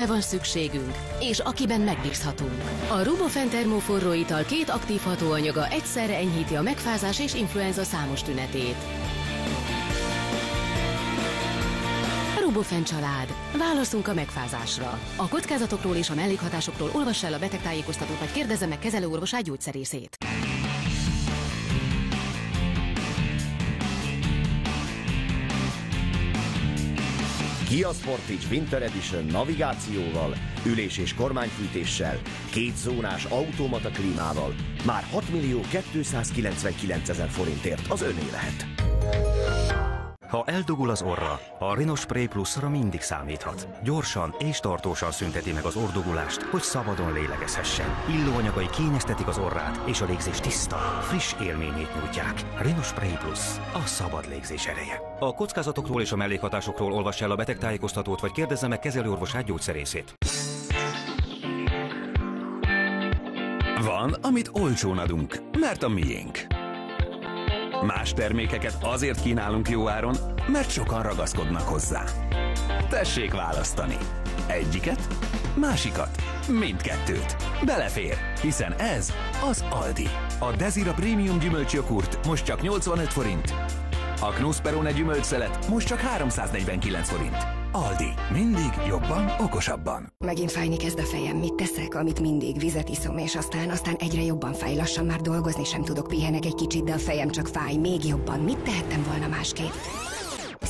van szükségünk, és akiben megbízhatunk. A Rubofen termoforró ital 2 aktív hatóanyaga egyszerre enyhíti a megfázás és influenza számos tünetét. Rubofen család. Válaszunk a megfázásra. A kockázatokról és a mellékhatásokról olvass el a betegtájékoztatót, vagy kérdezze meg kezelőorvosát, gyógyszerészét. Kia Sportage Winter Edition navigációval, ülés- és kormányfűtéssel, 2 zónás automata klímával már 6.299.000 forintért az öné lehet. Ha eldugul az orra, a Rhinospray Plus-ra mindig számíthat. Gyorsan és tartósan szünteti meg az orrdugulást, hogy szabadon lélegezhessen. Illóanyagai kényeztetik az orrát, és a légzés tiszta, friss élményét nyújtják. Rhinospray Plus, a szabad légzés ereje. A kockázatokról és a mellékhatásokról olvass el a betegtájékoztatót, vagy kérdezze meg kezelőorvosát, gyógyszerészét. Van, amit olcsón adunk, mert a miénk. Más termékeket azért kínálunk jó áron, mert sokan ragaszkodnak hozzá. Tessék választani. Egyiket, másikat, mindkettőt. Belefér, hiszen ez az Aldi. A Desira Premium gyümölcsjoghurt most csak 85 forint. A Knussperone gyümölcsszelet most csak 349 forint. Aldi. Mindig jobban, okosabban. Megint fájni kezd a fejem. Mit teszek? Amit mindig. Vizet iszom, és aztán egyre jobban fáj. Lassan már dolgozni sem tudok. Pihenek egy kicsit, de a fejem csak fáj. Még jobban. Mit tehettem volna másképp?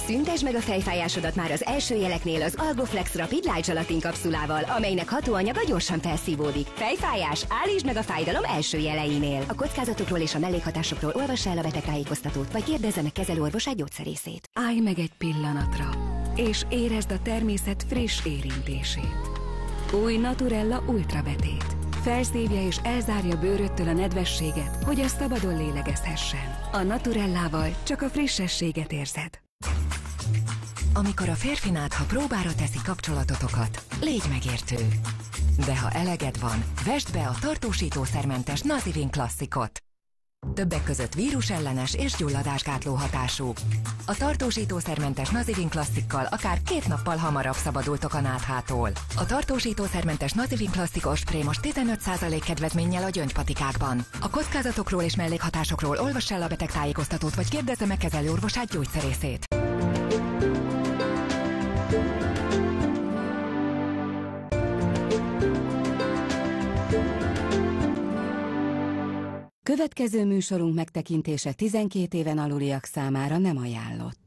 Szüntesd meg a fejfájásodat már az első jeleknél az Algoflex Rapid Light Gelatin kapszulával, amelynek hatóanyaga gyorsan felszívódik. Fejfájás, állítsd meg a fájdalom első jeleinél. A kockázatokról és a mellékhatásokról olvass el a betegtájékoztatót, vagy kérdezze meg kezelőorvosát, gyógyszerészét. Állj meg egy pillanatra, és érezd a természet friss érintését. Új Naturella Ultra Betét. Felszívja és elzárja bőröttől a nedvességet, hogy a szabadon lélegezhessen. A Naturellával csak a frissességet érzed. Amikor a férfinádha próbára teszi kapcsolatotokat, légy megértő. De ha eleged van, vesd be a tartósítószermentes Nazivin klasszikot. Többek között vírusellenes és gyulladásgátló hatású. A tartósítószermentes Nazivin klasszikkal akár 2 nappal hamarabb szabadultok a náthától. A tartósítószermentes Nazivin klasszikos spré most 15% kedvezménnyel a gyöngypatikákban. A kockázatokról és mellékhatásokról olvass el a betegtájékoztatót, vagy kérdezze meg kezelőorvosát, gyógyszerészét. Következő műsorunk megtekintése 12 éven aluliak számára nem ajánlott.